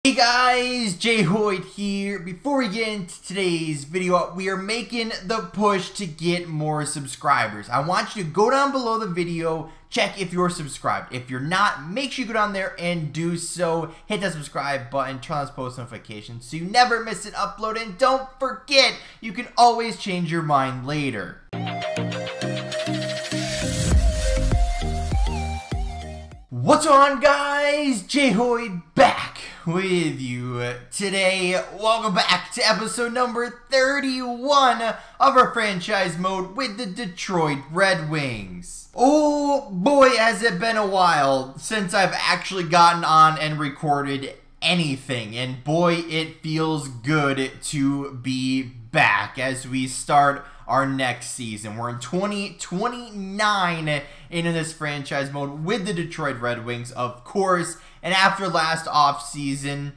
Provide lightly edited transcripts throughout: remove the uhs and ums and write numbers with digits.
Hey guys, JHoyt here. Before we get into today's video, we are making the push to get more subscribers. I want you to go down below the video, check if you're subscribed. If you're not, make sure you go down there and do so. Hit that subscribe button, turn on those post notifications so you never miss an upload. And don't forget, you can always change your mind later. What's on, guys? JHoyt back with you today. Welcome back to episode number 31 of our franchise mode with the Detroit Red Wings. Oh boy, has it been a while since I've actually gotten on and recorded anything, and boy, it feels good to be back as we start our next season. We're in 2029 into this franchise mode with the Detroit Red Wings, of course. And after last offseason,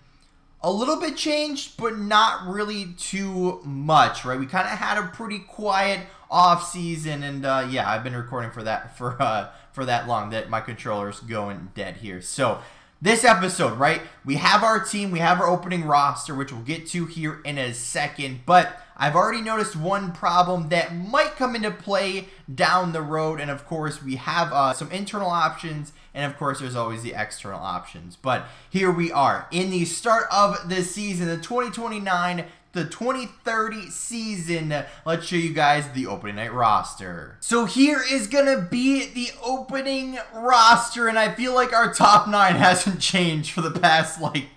a little bit changed, but not really too much, right? We kind of had a pretty quiet offseason, and yeah, I've been recording for that long that my controller's going dead here. So this episode, right, we have our team, we have our opening roster, which we'll get to here in a second, but I've already noticed one problem that might come into play down the road, and of course we have some internal options, and of course there's always the external options. But here we are in the start of the season, the 2029 the 2030 season. Let's show you guys the opening night roster. So here is gonna be the opening roster, and I feel like our top 9 hasn't changed for the past like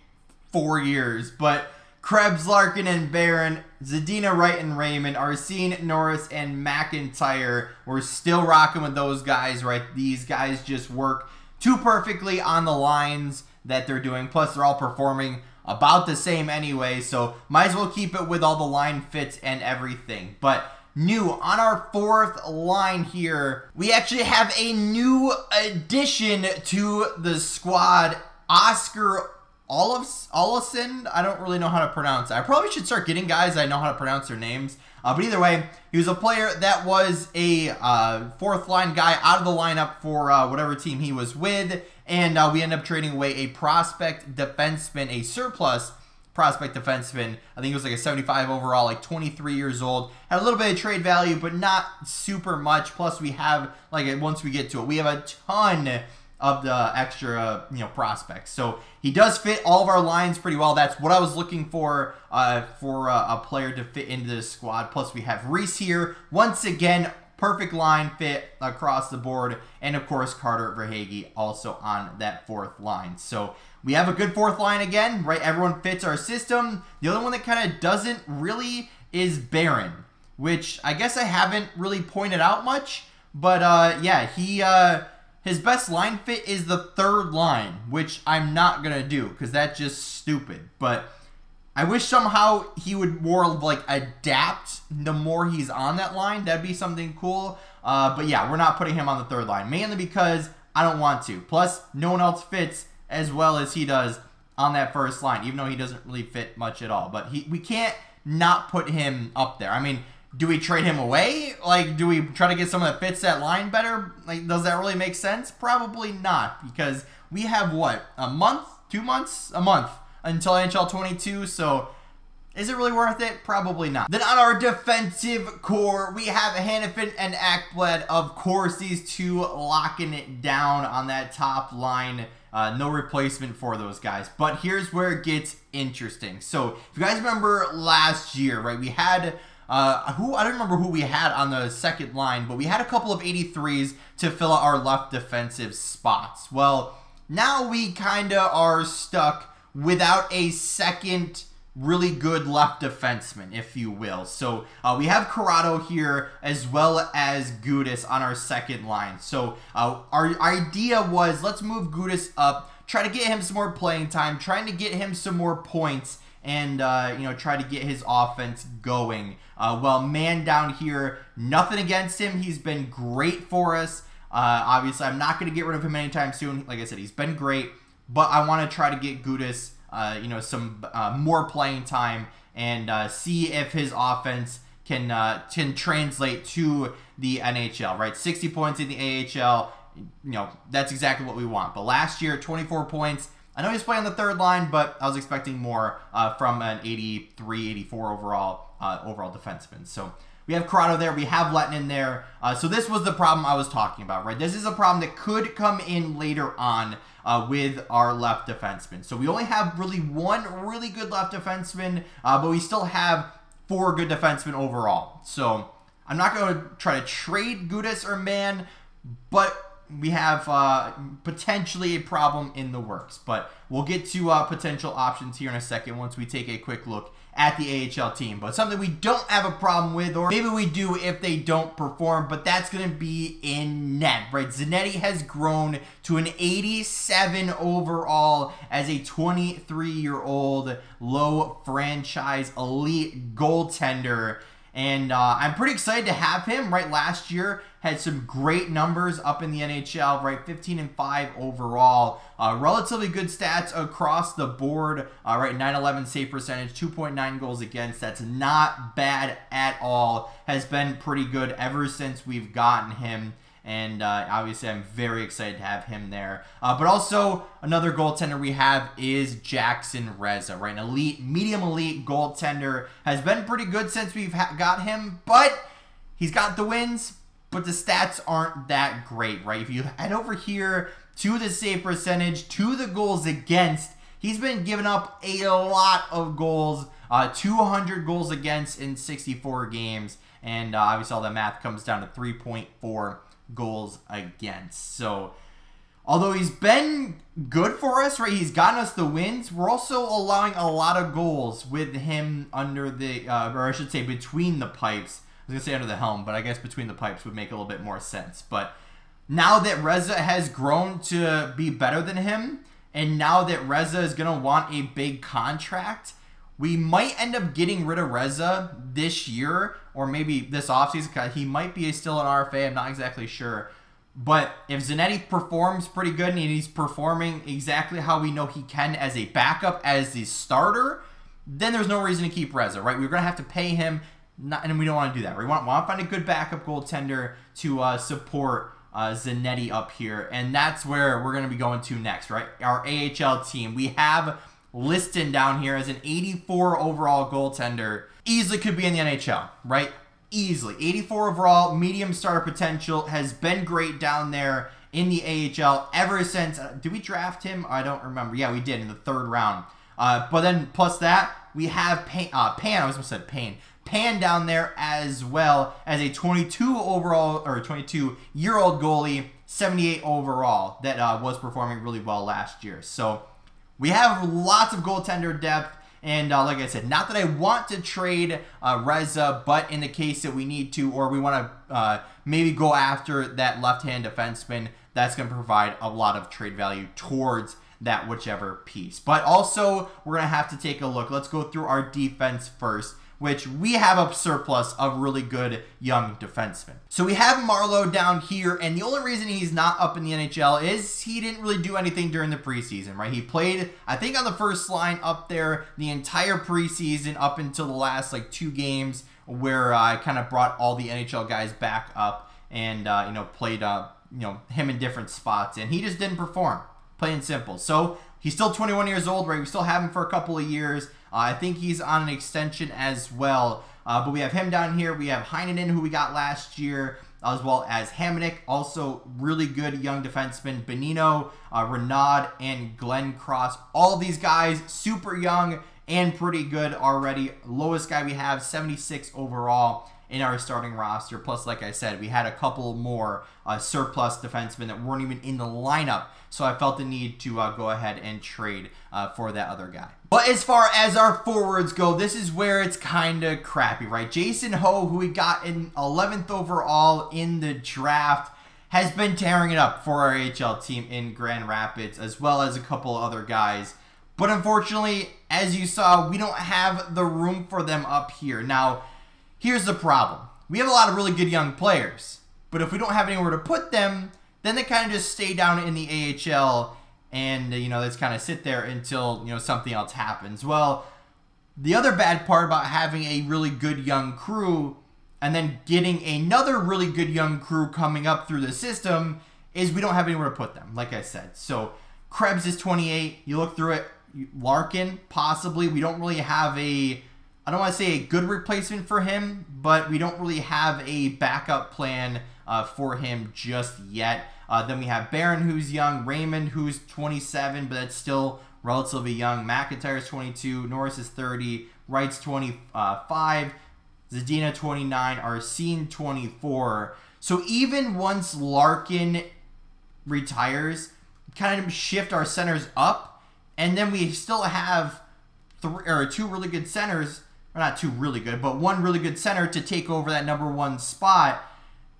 4 years, but Krebs, Larkin, and Barron, Zadina, Wright, and Raymond, Arsene, Norris, and McIntyre. We're still rocking with those guys, right? These guys just work too perfectly on the lines that they're doing. Plus, they're all performing about the same anyway, so might as well keep it with all the line fits and everything. But new on our 4th line here, we actually have a new addition to the squad, Oscar Olafson. I don't really know how to pronounce it. I probably should start getting guys I know how to pronounce their names. But either way, he was a player that was a 4th line guy out of the lineup for whatever team he was with. And we ended up trading away a prospect defenseman, a surplus prospect defenseman. I think he was like a 75 overall, like 23 years old. Had a little bit of trade value, but not super much. Plus, we have, like, once we get to it, we have a ton of the extra, prospects. So he does fit all of our lines pretty well. That's what I was looking for a player to fit into this squad. Plus, we have Reese here. Once again, perfect line fit across the board. And, of course, Carter Verhaeghe also on that 4th line. So we have a good 4th line again, right? Everyone fits our system. The other one that kind of doesn't really is Barron, which I guess I haven't really pointed out much. But, yeah, his best line fit is the 3rd line, which I'm not going to do because that's just stupid. But I wish somehow he would more like adapt the more he's on that line. That'd be something cool. But yeah, we're not putting him on the 3rd line, mainly because I don't want to. Plus, no one else fits as well as he does on that 1st line, even though he doesn't really fit much at all. But we can't not put him up there. I mean, do we trade him away? Like, do we try to get someone that fits that line better? Like, does that really make sense? Probably not, because we have, what, a month? 2 months? A month until NHL 22, so is it really worth it? Probably not. Then on our defensive core, we have Hannafin and Ekblad. Of course, these two locking it down on that top line. No replacement for those guys. But here's where it gets interesting. So, if you guys remember last year, right, we had I don't remember who we had on the 2nd line, but we had a couple of 83s to fill out our left defensive spots. Well, now we kind of are stuck without a second really good left defenseman, if you will. So we have Corrado here as well as Gudas on our 2nd line. So our idea was, let's move Gudas up, try to get him some more playing time, trying to get him some more points, and try to get his offense going. Well, man down here, nothing against him. He's been great for us. Obviously, I'm not going to get rid of him anytime soon. Like I said, he's been great, but I want to try to get Gudas, some more playing time and see if his offense can translate to the NHL. Right, 60 points in the AHL. That's exactly what we want. But last year, 24 points I know he's playing on the third line, but I was expecting more from an 83, 84 overall defenseman. So we have Corrado there. We have Letton there. So this was the problem I was talking about, right? This is a problem that could come in later on with our left defenseman. So we only have really one really good left defenseman, but we still have 4 good defensemen overall. So I'm not going to try to trade Gudas or Mann, but we have potentially a problem in the works. But we'll get to potential options here in a second once we take a quick look at the AHL team. But something we don't have a problem with, or maybe we do if they don't perform, but that's going to be in net, right? Zanetti has grown to an 87 overall as a 23-year-old low franchise elite goaltender. And I'm pretty excited to have him, right? Last year had some great numbers up in the NHL, right? 15-5 overall. Relatively good stats across the board, right? 911 save percentage, 2.9 goals against. That's not bad at all. Has been pretty good ever since we've gotten him. And obviously, I'm very excited to have him there. But also, another goaltender we have is Jackson Reza, right? An elite, medium elite goaltender. Has been pretty good since we've got him, but he's got the wins, but the stats aren't that great, right? If you head over here to the save percentage, to the goals against, he's been giving up a lot of goals, 200 goals against in 64 games. And obviously, all the math comes down to 3.4 goals against. So although he's been good for us, right, he's gotten us the wins, we're also allowing a lot of goals with him under the or I should say between the pipes. I was gonna say under the helm, but I guess between the pipes would make a little bit more sense. But now that Reza has grown to be better than him, and now that Reza is gonna want a big contract, we might end up getting rid of Reza this year, or maybe this offseason, because he might be still an RFA. I'm not exactly sure. But if Zanetti performs pretty good, and he's performing exactly how we know he can as a backup, as the starter, then there's no reason to keep Reza, right? We're going to have to pay him, and we don't want to do that. We want to find a good backup goaltender to support Zanetti up here, and that's where we're going to be going to next, right? Our AHL team. We have Liston down here as an 84 overall goaltender. Easily could be in the NHL, right? Easily. 84 overall, medium starter potential, has been great down there in the AHL ever since. Did we draft him? I don't remember. Yeah, we did in the 3rd round. But then plus that, we have Pan. I was going to say Payne. Pan down there as well as a 22 overall, or 22-year-old goalie, 78 overall, that was performing really well last year. So we have lots of goaltender depth, and like I said, not that I want to trade Reza, but in the case that we need to, or we want to maybe go after that left-hand defenseman, that's going to provide a lot of trade value towards that whichever piece. But also, we're going to have to take a look. Let's go through our defense first, which we have a surplus of really good young defensemen. So we have Marlowe down here, and the only reason he's not up in the NHL is he didn't really do anything during the preseason, right? He played, I think, on the first line up there the entire preseason up until the last, like, 2 games where I kind of brought all the NHL guys back up and, you know, played, you know, him in different spots, and he just didn't perform, plain and simple. So he's still 21 years old, right? We still have him for a couple of years. I think he's on an extension as well. But we have him down here. We have Heinonen, who we got last year, as well as Hamonic, also really good young defenseman. Benino, Renaud, and Glenn Cross. All of these guys, super young and pretty good already. Lowest guy we have, 76 overall in our starting roster. Plus, like I said, we had a couple more surplus defensemen that weren't even in the lineup. So I felt the need to go ahead and trade for that other guy. But as far as our forwards go, this is where it's kind of crappy, right? Jason Ho, who we got in 11th overall in the draft, has been tearing it up for our AHL team in Grand Rapids, as well as a couple other guys. But unfortunately, as you saw, we don't have the room for them up here. Now, here's the problem. We have a lot of really good young players, but if we don't have anywhere to put them, then they kind of just stay down in the AHL and, you know, they just kind of sit there until, you know, something else happens. Well, the other bad part about having a really good young crew and then getting another really good young crew coming up through the system is we don't have anywhere to put them, like I said. So Krebs is 28. You look through it, Larkin, possibly. We don't really have a, I don't want to say a good replacement for him, but we don't really have a backup plan for him just yet. Then we have Barron, who's young, Raymond, who's 27, but that's still relatively young. McIntyre's 22, Norris is 30, Wright's 25, Zadina 29, Arsene 24. So even once Larkin retires, kind of shift our centers up, and then we still have two really good centers, or not two really good, but one really good center to take over that #1 spot.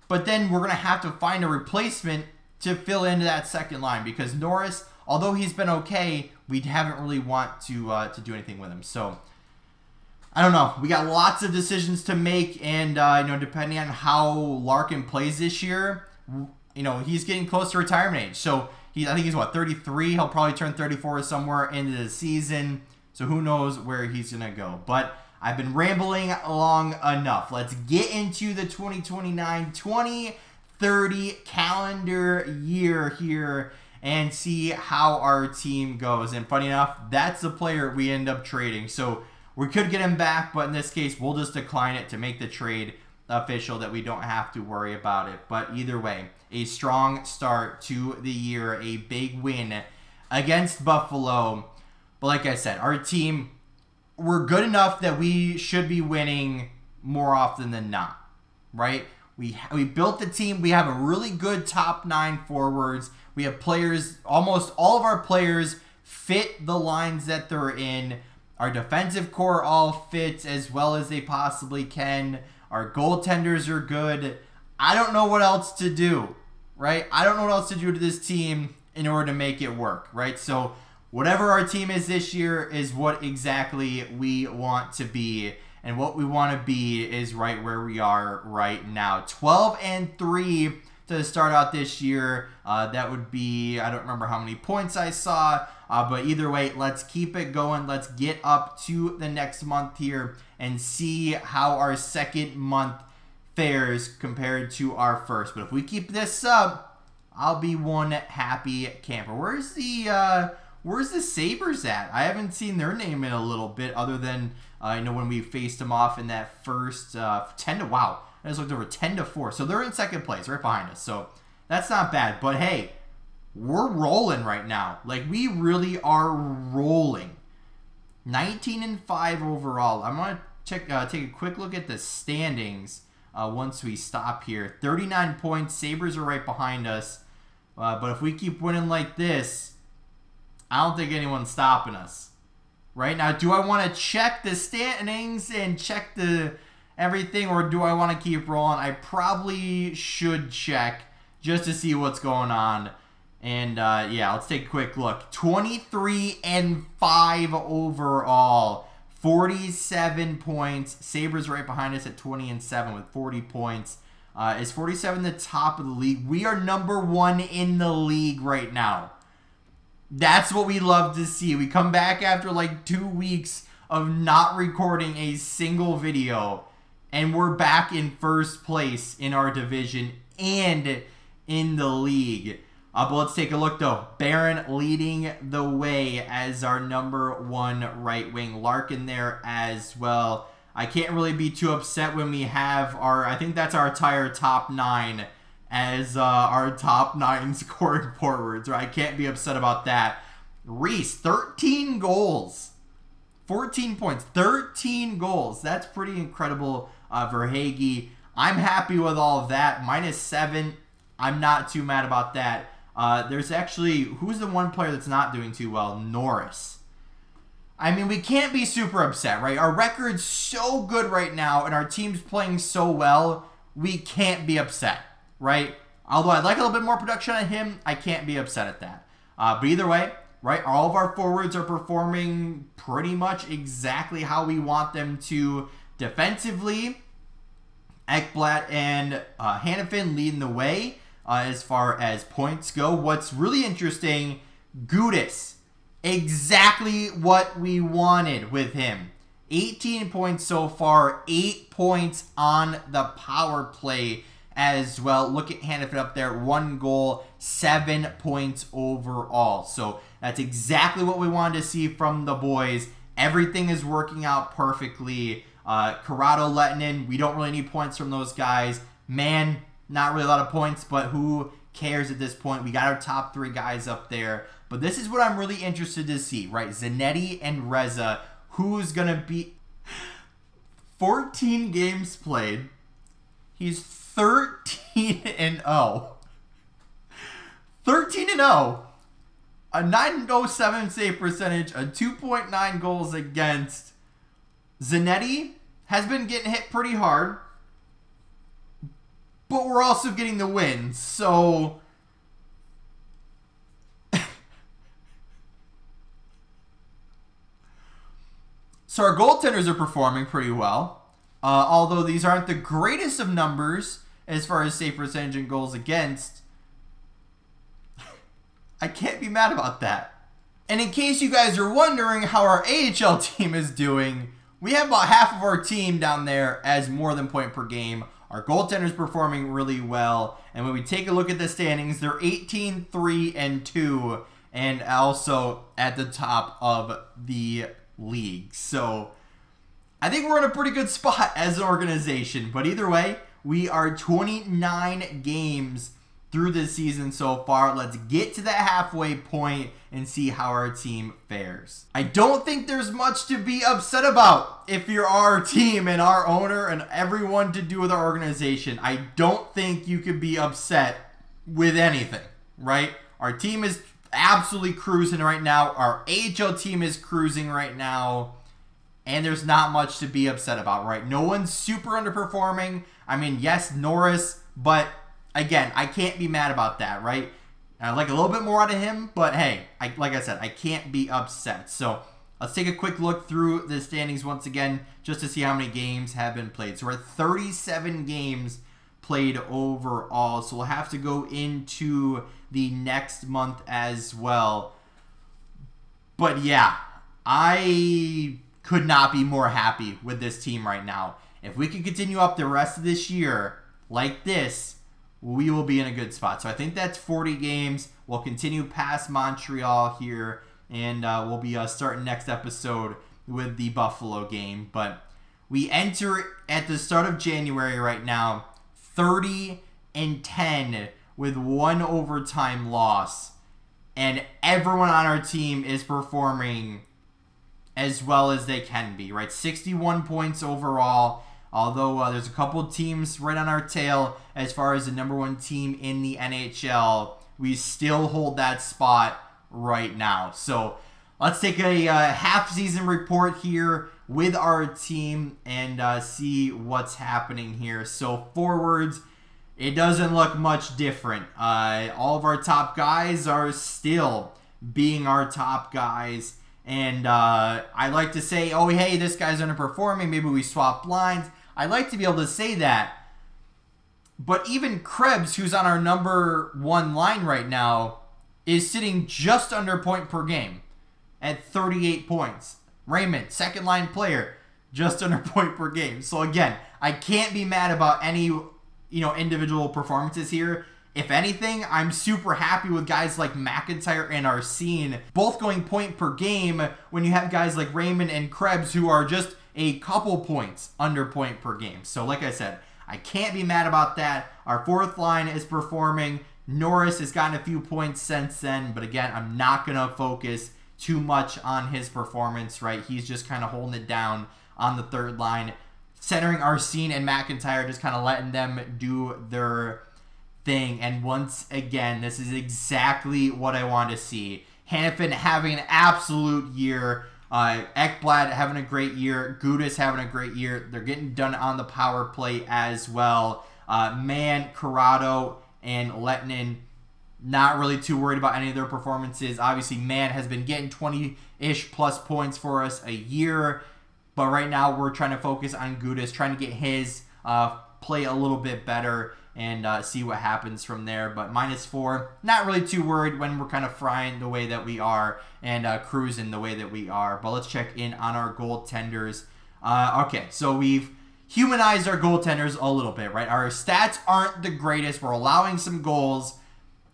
But then we're going to have to find a replacement to fill into that second line, because Norris, although he's been okay, we haven't really want to do anything with him. So I don't know. We got lots of decisions to make, and you know, depending on how Larkin plays this year, you know, he's getting close to retirement age. So I think he's what, 33. He'll probably turn 34 somewhere into the season. So who knows where he's gonna go? But I've been rambling long enough. Let's get into the 2029-2030 calendar year here and see how our team goes. And funny enough, that's the player we end up trading. So we could get him back, but in this case, we'll just decline it to make the trade official, that we don't have to worry about it. But either way, a strong start to the year, a big win against Buffalo. But like I said, our team, we're good enough that we should be winning more often than not, right? We built the team. We have a really good top 9 forwards. We have players, almost all of our players fit the lines that they're in. Our defensive core all fits as well as they possibly can. Our goaltenders are good. I don't know what else to do, right? I don't know what else to do to this team in order to make it work, right? So whatever our team is this year is what exactly we want to be. And what we want to be is right where we are right now. 12-3 to start out this year. That would be, I don't remember how many points I saw. But either way, let's keep it going. Let's get up to the next month here and see how our second month fares compared to our first. But if we keep this up, I'll be one happy camper. Where's the Sabres at? I haven't seen their name in a little bit, other than you know, when we faced them off in that first 10 to, wow, I just looked over, 10-4. So they're in second place, right behind us. So that's not bad. But hey, we're rolling right now. Like, we really are rolling. 19-5 overall. I'm gonna take a quick look at the standings once we stop here. 39 points. Sabres are right behind us. But if we keep winning like this, I don't think anyone's stopping us. Right now, do I want to check the standings and check the everything, or do I want to keep rolling? I probably should check just to see what's going on. And yeah, let's take a quick look. 23-5 overall. 47 points. Sabres right behind us at 20-7 with 40 points. Is 47 the top of the league? We are #1 in the league right now. That's what we love to see. We come back after like 2 weeks of not recording a single video, and we're back in first place in our division and in the league. But let's take a look though. Barron leading the way as our #1 right wing. Larkin there as well. I can't really be too upset when we have our, I think that's our entire top 9 as our top 9 scoring forwards. Right? I can't be upset about that. Reese, 13 goals. 14 points. 13 goals. That's pretty incredible for Hagee. I'm happy with all of that. -7. I'm not too mad about that. There's actually, who's the one player that's not doing too well? Norris. I mean, we can't be super upset, right? Our record's so good right now, and our team's playing so well, we can't be upset, right? Although I'd like a little bit more production on him, I can't be upset at that. But either way, right, all of our forwards are performing pretty much exactly how we want them to defensively. Ekblad and Hannafin leading the way as far as points go. What's really interesting, Gudis, exactly what we wanted with him. 18 points so far, 8 points on the power play as well. Look at Hannafin up there, 1 goal, 7 points overall. So that's exactly what we wanted to see from the boys. Everything is working out perfectly. Corrado, Lettinen, we don't really need points from those guys. Man, not really a lot of points, but who cares at this point? We got our top 3 guys up there. But this is what I'm really interested to see, right? Zanetti and Reza, who's going to be 14 games played. He's 13-0. 13-0. A 907 save percentage, a 2.9 goals against. Zanetti has been getting hit pretty hard, but we're also getting the wins. So our goaltenders are performing pretty well. Although these aren't the greatest of numbers as far as save percentage and goals against. I can't be mad about that. And in case you guys are wondering how our AHL team is doing, we have about half of our team down there as more than point per game. Our goaltender's performing really well. And when we take a look at the standings, they're 18-3-2 and also at the top of the league. So I think we're in a pretty good spot as an organization. But either way, we are 29 games through this season so far. Let's get to that halfway point and see how our team fares. I don't think there's much to be upset about if you're our team and our owner and everyone to do with our organization. I don't think you could be upset with anything, right? Our team is absolutely cruising right now. Our AHL team is cruising right now. And there's not much to be upset about, right? No one's super underperforming. I mean, yes, Norris, but again, I can't be mad about that, right? I like a little bit more out of him, but hey, like I said, I can't be upset. So let's take a quick look through the standings once again, just to see how many games have been played. So we're at 37 games played overall. So we'll have to go into the next month as well. But yeah, I could not be more happy with this team right now. If we can continue up the rest of this year like this, we will be in a good spot. So I think that's 40 games. We'll continue past Montreal here, and we'll be starting next episode with the Buffalo game. But we enter at the start of January right now, 30-10 with 1 overtime loss. And everyone on our team is performing as well as they can be, right? 61 points overall. Although there's a couple teams right on our tail as far as the #1 team in the NHL, we still hold that spot right now. So let's take a half-season report here with our team and see what's happening here. So forwards, it doesn't look much different. All of our top guys are still being our top guys. And I like to say, oh, hey, this guy's underperforming. Maybe we swap lines. I like to be able to say that. But even Krebs, who's on our #1 line right now, is sitting just under point per game at 38 points. Raymond, second line player, just under point per game. So again, I can't be mad about any individual performances here. If anything, I'm super happy with guys like McIntyre and Arsene both going point per game when you have guys like Raymond and Krebs who are just a couple points under point per game. So like I said, I can't be mad about that. Our fourth line is performing. Norris has gotten a few points since then, but again, I'm not going to focus too much on his performance, right? He's just kind of holding it down on the third line. Centering Arsene and McIntyre, just kind of letting them do their thing. And once again, this is exactly what I want to see. Hannafin having an absolute year. Ekblad having a great year. Gudas having a great year. They're getting done on the power play as well. Man, Corrado, and Lettinen, not really too worried about any of their performances. Obviously, Man has been getting 20-ish plus points for us a year. But right now, we're trying to focus on Gudas, trying to get his play a little bit better and see what happens from there. But -4, not really too worried when we're kind of frying the way that we are and cruising the way that we are. But let's check in on our goaltenders. Okay, so we've humanize our goaltenders a little bit, right? Our stats aren't the greatest. We're allowing some goals.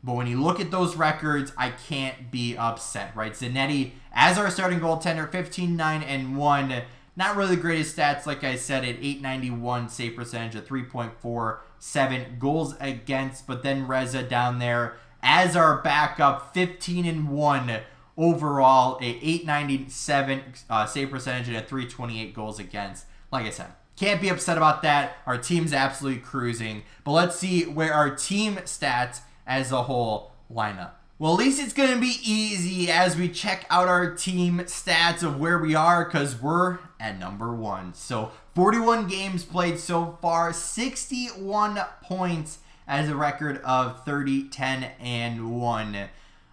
But when you look at those records, I can't be upset, right? Zanetti, as our starting goaltender, 15-9-1. Not really the greatest stats, like I said, at .891 save percentage, at 3.47 goals against. But then Reza down there as our backup, 15-1 overall, a .897 save percentage, and a 328 goals against. Like I said, can't be upset about that. Our team's absolutely cruising. But let's see where our team stats as a whole line up. Well, at least it's going to be easy as we check out our team stats of where we are, because we're at number 1. So 41 games played so far, 61 points as a record of 30-10-1.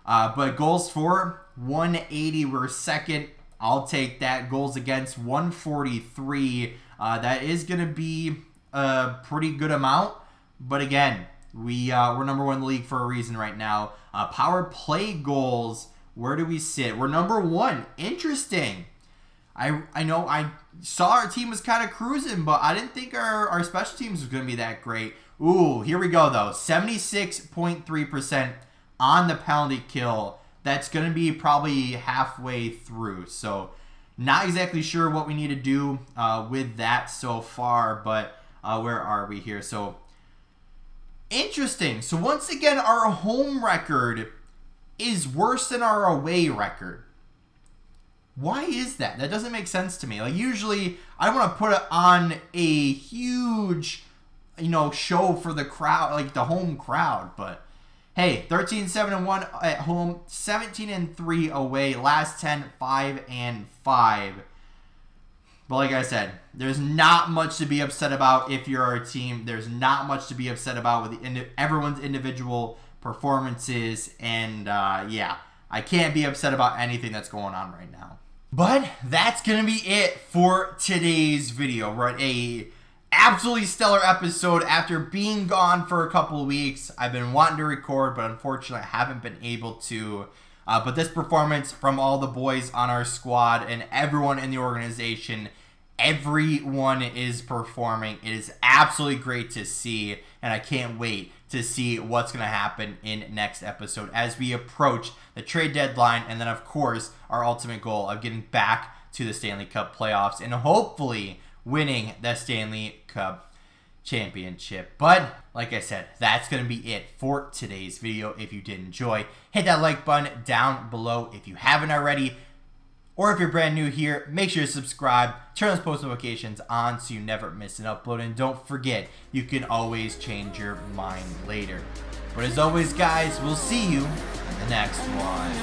But goals for 180, we're second. I'll take that. Goals against 143. That is going to be a pretty good amount. But again, we're number 1 in the league for a reason right now. Power play goals, where do we sit? We're number 1. Interesting. I know I saw our team was kind of cruising, but I didn't think our special teams was going to be that great. Ooh, here we go, though. 76.3% on the penalty kill. That's going to be probably halfway through. So not exactly sure what we need to do with that so far, but where are we here? So interesting. So once again, our home record is worse than our away record. Why is that? That doesn't make sense to me. Like, usually I want to put it on a huge, show for the crowd, like the home crowd. But hey, 13-7-1 at home, 17-3 away. Last 10, 5-5. But like I said, there's not much to be upset about if you're our team. There's not much to be upset about with everyone's individual performances. And yeah, I can't be upset about anything that's going on right now. But that's going to be it for today's video. We're at a absolutely stellar episode after being gone for a couple of weeks. I've been wanting to record, but unfortunately I haven't been able to. But this performance from all the boys on our squad and everyone in the organization, everyone is performing. It is absolutely great to see, and I can't wait to see what's going to happen in next episode as we approach the trade deadline, and then of course our ultimate goal of getting back to the Stanley Cup playoffs and hopefully winning the Stanley Cup championship. But like I said, that's going to be it for today's video. If you did enjoy, hit that like button down below if you haven't already. Or if you're brand new here, make sure to subscribe, turn those post notifications on so you never miss an upload. And don't forget, you can always change your mind later. But as always, guys, we'll see you in the next one.